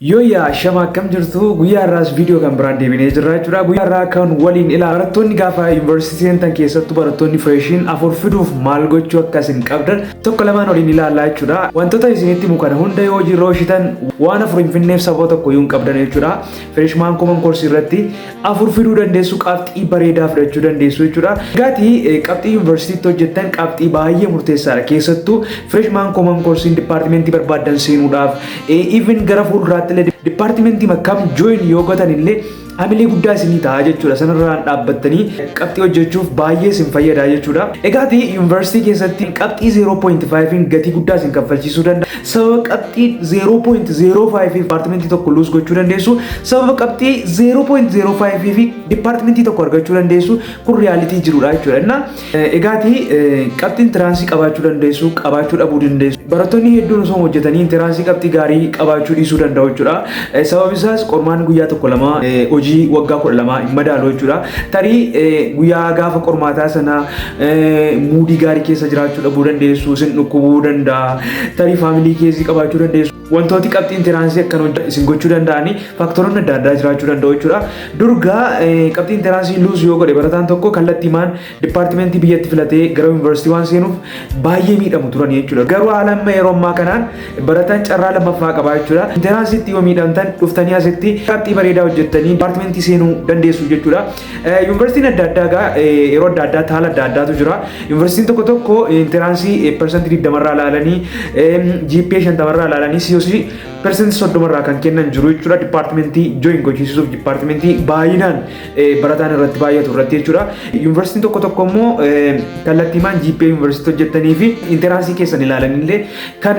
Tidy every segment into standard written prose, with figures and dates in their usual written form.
Yooyaa shama akkam jirtu guyyaa irraas viidiyoo kan biraan deebinee jirra jechuudha. Guyyaa irraa kan waliin ilaa barattoonni gaafa yuunivarsiitii tan keessattuu barattoonni freshiin afur fiduuf maal gochuu akka isin qabdan tokko lamaan waliin ilaalaa jechuudha. Wantoota isinitti himu kana hunda yoo hojii irra oolchitan waan afur hin finneef sababa tokko iyyuu hin qabdan jechuudha. Freshman common course irratti afur fiduu dandeessu, qabxii bareedaa fudhachuu dandeessu jechuudha. Gaatii qabxii yuunivarsiitiitti hojjettan qabxii baay'ee murteessaadha. Keessattuu freshman common course departmentii barbaadan seenuudhaaf even gara fuulduraatti departmentii makkam join yoo gootan illee hamilee guddaa isinii ta'a jechuudha. Sanarraan dhaabbattanii qabxii hojjechuuf baay'ee isin fayyada jechuudha. Egaati yuunivarsiitii keessatti qabxii 0.5 gatii guddaa isin kaffalchiisuu danda'a. Sababa qabxii 0.05 departmentii tokko luus gochuu dandeessu. Sababa qabxii 0.05 fi departmentii tokko argachuu dandeessu. Kun riyaalitii jirudha jechuudha. Egaati qabxiin tiraansii qabaachuu dandeessu, qabaachuu dhabuu dandeessu. Barattoonni hedduun osoo hojjetanii tiraansii qabxii gaarii qabaachuu dhiisuu danda'u jechuudha. Sababni isaas qormaan guyyaa tokko lama hojii waggaa 12 hin madaalu jechuudha. Tarii guyyaa gaafa qormaataa sana muudii gaarii keessa jiraachuu dhabuu dandeessu, isin dhukkubuu danda'a. Tarii faamilii keessi qabaachuu dandeessu. Wantooti qabxiin tiraansii akkan isin gochuu danda'anii faaktaroonni adda addaa jiraachuu danda'u jechuudha. Durgaa qabxiin tiraansii luus yoo godhe barataan tokko kallattiimaan departmentii biyyatti filatee gara yuunivarsiitii waan seenuuf baay'ee miidhamu turan jechuudha. Garuu haala amma yeroo ammaa kanaan barataan carraa lammaffaa qaba jechuudha. Tiraansiitti yoo miidhamtan dhuftanii asitti qabxii bareedaa hojjettanii departmentii seenuu dandeessu jechuudha. Yuunivarsiitiin adda addaa yeroo adda addaa haala adda addaatu jira. Yuunivarsiitiin tokko tokko tiraansii persentii 20 ilaalanii GPA 50 ilaalanii persentii 30 kan kennan jiru jechuudha. Departmentii join gochiisuuf departmentii baay'inaan barataan irratti baay'atu irratti jechuudha. Yuunivarsiitiin tokko tokko immoo kallattiimaan GPA yuunivarsiitii hojjettanii fi interansii keessan ilaalanillee kan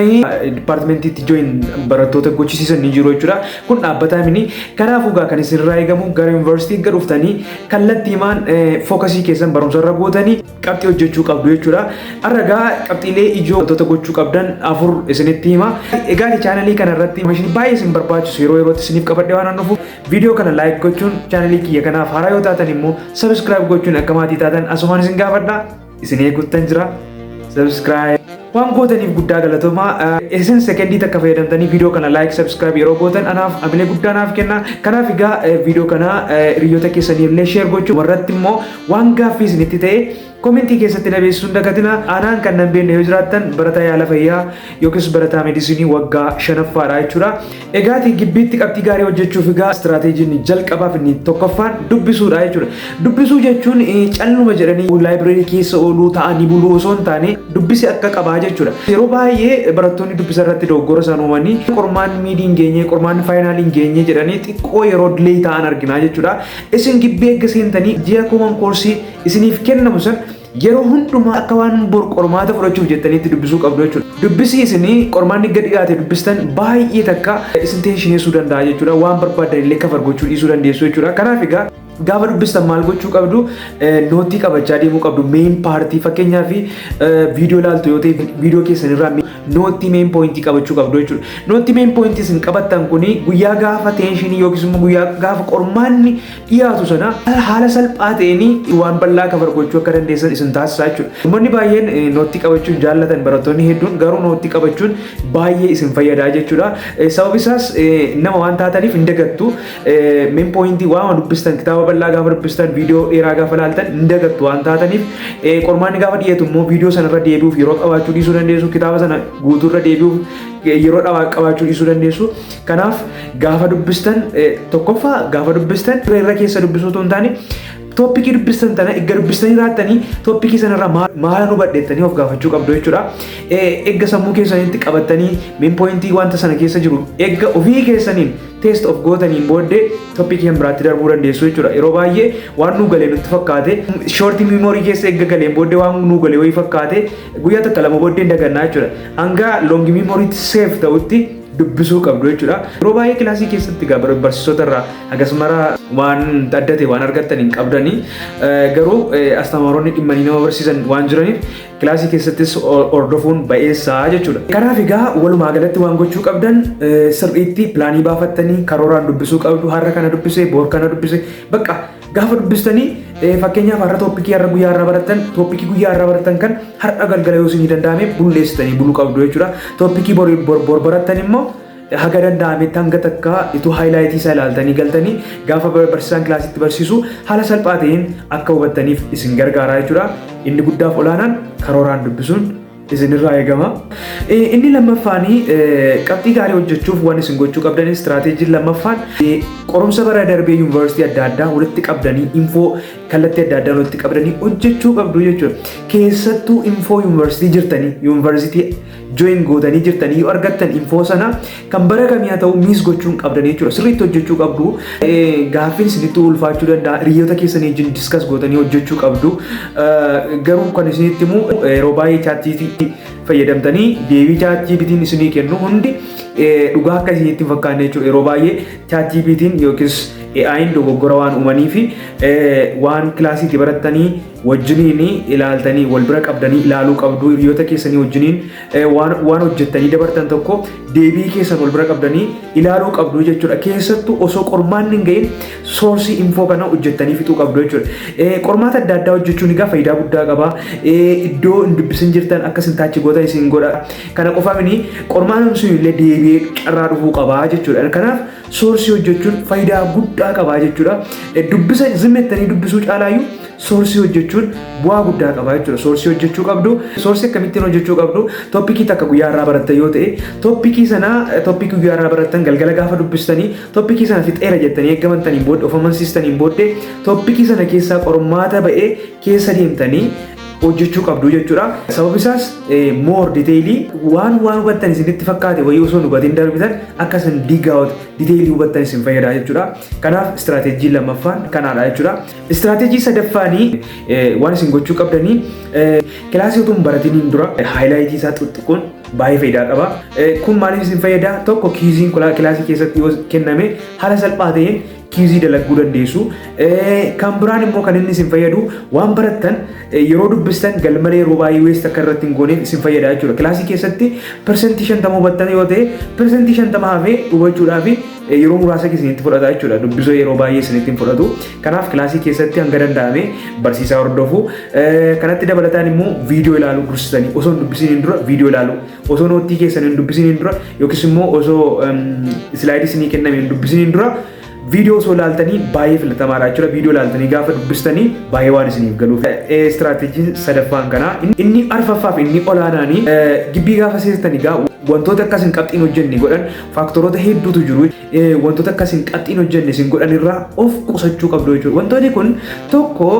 departmentiitti join barattoota gochisiisan ni jiru jechuudha. Kun dhaabbataa mini. Kanaafuu kan isinirraa eegamu gara yuunivarsiitii gad dhuftanii kallattiimaan fookasii keessan barumsa irra gootanii qabxii hojjechuu qabdu jechuudha. Arragaa qabxiilee ijoo wantoota gochuu qabdan afur isinitti hima. Egaa chaanalii kana irratti maashinii baay'ee isin barbaachisu yeroo yerootti isiniif qabadhee waan dhufuuf viidiyoo kana laayik gochuun chaanalii kiyya kanaaf haaraa yoo taatan immoo sabiskiraayib gochuun akka maatii taatan asumaan isin gaafadha. Isin eeguuttan jira. Sabiskiraayib waan gootaniif guddaa galatoomaa. Isin sekendii takka fayyadamtanii viidiyoo kana laayik sabiskiraayib yeroo gootan anaaf hamilee guddaa naaf kenna. Kanaaf egaa viidiyoo kana hiriyoota keessanii illee sheer gochuu warratti immoo waan gaaffii isinitti ta'e komentii keessatti dhabeessuun dagatina. Anaan kan nan beekne yoo jiraattan barataa yaala fayyaa yookiis barataa meedisinii waggaa 5ffaadha jechuudha. Egaati gibbitti qabxii gaarii hojjechuuf egaa istiraateejiin jalqabaaf inni tokkoffaan dubbisuudha jechuudha. Dubbisuu jechuun calluma jedhanii laayibireerii keessa ooluu ta'anii buluu osoo hin taane dubbisi akka qabaa jechuudha. Yeroo baay'ee barattoonni dubbisa irratti dogoggora isaan uumanii qormaan miidii hin geenye, qormaan faayinaalii hin geenye jedhanii xiqqoo yeroo dilee ta'an argina jechuudha. Isin gibbii eegga seentanii ji'a common course isiniif kennamu san yeroo hundumaa akka waan bor qormaata fudhachuuf jettaniitti dubbisuu qabdu jechuudha. Dubbisi isinii qormaanni gad dhiyaate dubbistan baay'ee takka isin teenshineessuu danda'a jechuudha. Waan barbaadan illee kafar gochuu dhiisuu dandeessu jechuudha. Kanaaf egaa gaafa dubbistan maal gochuu qabdu nootii qabachaa deemuu qabdu. Main paartii fakkeenyaaf viidiyoo ilaaltu yoo ta'e viidiyoo keessan irraa nootii main pointii qabachuu qabdu jechuudha. Nootii main pointii isin qabattan kuni guyyaa gaafa teenshinii yookiis immoo guyyaa gaafa qormaanni dhiyaatu sana haala salphaa ta'een waan bal'aa kafar gochuu akka dandeessan isin taasisaa jechuudha. Uummanni baay'een nootii qabachuun jaallatan barattoonni hedduun garuu nootii qabachuun baay'ee isin fayyada jechuudha. Sababni isaas nama waan taataniif hin dagattu. Main pointii waan dubbistan kitaaba bal'aa gaafa dubbistan viidiyoo dheeraa gaafa ilaaltan hin dagattu waan taataniif qormaanni gaafa dhiyeetu immoo viidiyoo sana irra deebi'uuf yeroo qabaachuu dhiisuu dandeessu. Kitaaba sana guutuu irra deebi'uuf yeroo qabaachuu dhiisuu dandeessu. Kanaaf gaafa dubbistan tokkoffaa gaafa dubbistan irra keessa dubbisuu osoo hin taane toopikii dubbistan tana eegga dubbistanii raatanii toopikii sanarraa maal hubadheettanii of gaafachuu qabdu jechuudha. Eegga sammuu keessanitti qabattanii main pointii wanta sana keessa jiru eegga ofii keessaniin test of gootaniin booddee toopikii kan biraatti darbuu dandeessu jechuudha. Yeroo baay'ee waan nu galee nutti fakkaate shortii memorii keessa eegga galeen booddee waan nu galee wayii fakkaate guyyaa takka lama booddee hin dagannaa jechuudha. Hanga longi memoriitti seef ta'utti dubbisuu qabdu jechuudha. Yeroo baay'ee kilaasii keessatti barsiisota irraa akkasumara waan addate waan argattan hin qabdanii garuu astamaaronni dhimmanii nama barsiisan waan jiraniif kilaasii keessattis hordofuun ba'eessaa jechuudha. Kanaaf egaa walumaa galatti waan gochuu qabdan sirriitti pilaanii baafattanii karooraan dubbisuu qabdu. Har'a kana dubbise, boor kana dubbise bakka gaafa dubbistanii fakkeenyaaf har'a tooppikii har'a guyyaa irraa barattan tooppikii guyyaa irraa barattan kan har'a galgala yoo isin danda'ame bulleessitanii buluu qabdu jechuudha. Tooppikii bor barattan immoo haga danda'ametti hanga takka ituu highlight isaa ilaaltanii galtanii gaafa barsiisaan kilaasitti barsiisu haala salphaa ta'een akka hubattaniif isin gargaara jechuudha. Inni guddaaf olaanaan karooraan dubbisuun isinirraa eegama. Inni lammaffaanii qabxii gaarii hojjechuuf waan isin gochuu qabdan istiraateejiin lammaffaan qorumsa bara darbee yuunivarsiitii adda addaa walitti qabdanii infoo kallattii adda addaa walitti qabdanii hojjechuu qabdu jechuudha. Keessattuu infoo yuunivarsiitii join gootanii jirtanii yoo argattan infoo sana kan bara kamii haa ta'u miis gochuun qabdan jechuudha. Sirriitti hojjechuu qabdu. Gaaffiin isinitti ulfaachuu danda'a. Hiriyoota keessanii wajjin diskas gootanii hojjechuu qabdu. Garuu kan isinitti himu yeroo baay'ee chaatjiitii fayyadamtanii deebii chaatjiitiin isinii kennu hundi dhugaa akka isinitti hin fakkaanne jechuudha. Yeroo baay'ee chaatjiitiin yookiis AI'n dogoggora waan uumanii fi waan kilaasiitti barattanii wajjiniin ilaaltanii wal bira qabdanii ilaaluu qabdu. Hiriyoota keessanii wajjiniin waan hojjettanii dabartan tokko deebii keessan wal bira qabdanii ilaaluu qabdu jechuudha. Keessattuu osoo qormaanni hin ga'iin soorsii infoo kana hojjettanii fixuu qabdu jechuudha. Qormaata adda addaa hojjechuun egaa faayidaa guddaa qaba. Iddoo hin dubbisin jirtan akka isin taachi gootan isin godha. Kana qofaaf qormaan sun illee deebi'ee carraa dhufuu qaba jechuudha. Kanaaf soorsii hojjechuun faayidaa guddaa qaba jechuudha. Dubbisa zimmettanii dubbisuu caalaayyuu soorsii hojjechuun bu'aa guddaa qaba jechuudha. Soorsii hojjechuu qabdu. Soorsii akkamittiin hojjechuu qabdu? Tooppikii takka guyyaa irraa barattan yoo ta'e, tooppikii guyyaa irraa barattan galgala gaafa dubbistanii tooppikii sana fixeera jettanii eeggamantaniin booddee of amansiistaniin booddee tooppikii sana keessaa qormaata ba'ee keessa deemtanii hojjechuu qabdu jechuudha. Sababni isaas more detailii waan hubattan isinitti fakkaate wayii osoo hubatiin darbitan akka isin detailii hubattan isin fayyada jechuudha. Kanaaf istiraateejii lammaffaan kanaadha jechuudha. Istiraateejii sadaffaanii waan isin gochuu qabdanii kilaasii utuu hin baratiniin dura haayilaaytii isaa xuxuquun baay'ee faayidaa qaba. Kun maaliif isin fayyada? Tokko kiiziin kilaasii keessatti yoo kenname haala salphaa ta'een kiizii dalaguu dandeessu. Kan biraan immoo kan inni isin fayyadu waan barattan yeroo dubbistan galmalee yeroo baay'ee wees akka irratti hin gooneef isin fayyada jechuudha. Kilaasii keessatti persentii 50 hubattan yoo ta'e persentii 50 hafee hubachuudhaaf yeroo muraasa isinitti fudhata jechuudha. Dubbisoo yeroo baay'ee isinitti hin fudhatu. Kanaaf kilaasii keessatti hanga danda'ame barsiisaa hordofu. Kanatti dabalataan immoo viidiyoo ilaaluu gursitanii osoo hin dubbisiniin dura viidiyoo ilaaluu osoo nootii keessan hin dubbisiniin dura yookiis immoo osoo islaayidii isinii kenname hin dubbisiniin dura viidiyoo osoo ilaaltanii baay'ee filatamaadha jechuudha. Viidiyoo ilaaltanii gaafa dubbistanii baay'ee waan isiniif galuuf. Istiraateejiin sadaffaan kanaa. Inni arfaffaaf inni olaanaanii gibbii gaafa seensitanii egaa wantoota akkas hin qabxiin hojjenne godhan faaktoroota hedduutu jiru. Wantoota akkas hin qabxiin hojjenne isin godhan irraa of qusachuu qabdu jechuudha. Wantoonni kun tokko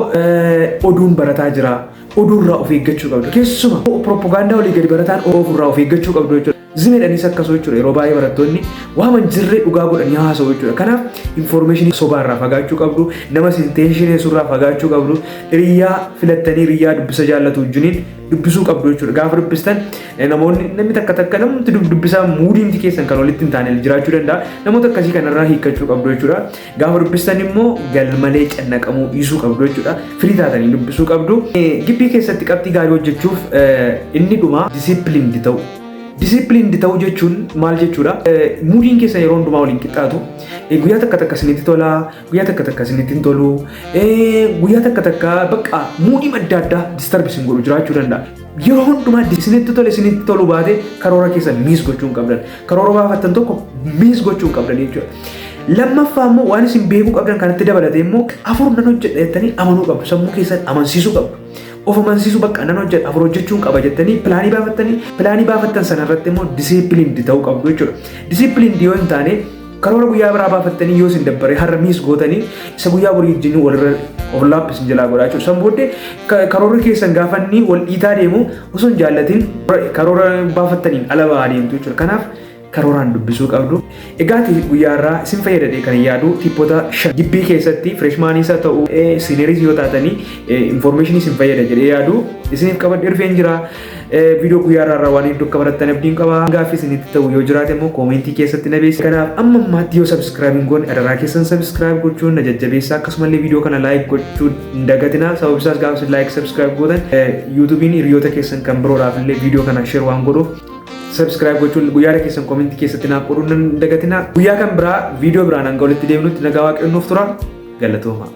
oduun barataa jira. Oduurraa of eeggachuu qabdu. Keessumaa propagaandaa olii gadi barataan ofirraa of eeggachuu qabdu jechuudha. Zimedhanis akkasuma jechuudha. Yeroo baay'ee barattoonni waan jirree dhugaa godhanii haasa'u jechuudha. Kanaaf infoormeeshinii sobaarraa fagaachuu qabdu. Nama sinteenshineessurraa fagaachuu qabdu. Hiriyaa filattanii hiriyaa dubbisa jaallatu wajjiniin dubbisuu qabdu jechuudha. Gaafa dubbistan namni takka namni dubbisaa muudiimti keessan kan walitti hin taane jiraachuu danda'a. Namoota akkasii kanarraa hiikkachuu qabdu jechuudha. Gaafa dubbistan immoo galmalee cannaqamuu dhiisuu qabdu jechuudha. Firii taatanii dubbisuu qabdu. Gibbii keessatti qabxii gaarii hojjechuuf inni dhumaa disiipiliind ta'u. Disiipiliind ta'uu jechuun maal jechuudha? Muudiin keessa yeroo hundumaa waliin qixxaatu. Guyyaa takka isinitti tola, guyyaa takka isinitti hin tolu. Guyyaa takka bakka muudii adda addaa disturbisiin godhu jiraachuu danda'a. Yeroo hundumaa isinitti tolu baate karoora keessan miis gochuu hin qabdan. Karoora baafattan tokko miis gochuu hin qabdan jechuudha. Lammaffaa immoo waan isin beekuu qabdan kanatti dabalatee immoo afur nan hojjedha jettanii amanuu qabdu. Sammuu keessan amansiisuu qabdu. Of amansiisuu bakka nan hojjedha afur hojjechuun qaba jettanii pilaanii baafattan sanarratti immoo disiipiliind ta'uu qabdu jechuudha. Disiipiliind yoo hin taane karoora guyyaa biraa baafattanii yoo isin dabbare har'a miis gootanii isa guyyaa borii wajjin walirra of laappisin jalaa godhaa jechuudha. San booddee karoora keessan gaafanni wal dhiitaa deemu osoo hin jaallatin karoora baafattaniin ala ba'aa deemtu jechuudha. Kanaaf karooraan dubbisuu qabdu. Egaa guyyaa irraa isin fayyadadhee kan yaadu tippoota gibbii keessatti fireeshmaaniis haa ta'u siiniiris yoo taatanii infoormeeshinii isin fayyada jedhee yaadu isiniif qabadhee dhufeen jira. Viidiyoo guyyaa irraa waan hedduu akka barattan abdiin qaba. Gaaffii isinitti ta'u yoo jiraate immoo koomentii keessatti na beeksisa. Kanaaf amma ammaatti yoo sabskiraayib hin goone adaraa keessan sabskiraayib gochuun na jajjabeessa. Akkasumallee viidiyoo kana laayik gochuu hin dagatina. Sababni isaas gaafa isin laayik sabskiraayib gootan yuutuubiin hiriyoota keessan kan biroodhaaf illee viidiyoo kana sheer waan godhuuf subscribe gochuun guyyaa keessan comment keessatti naaf qooduu hin dagatina. Guyyaa kan biraa viidiyoo biraan hanga walitti deemnutti nagaa waaqayyoon nuuf tura. Galatooma.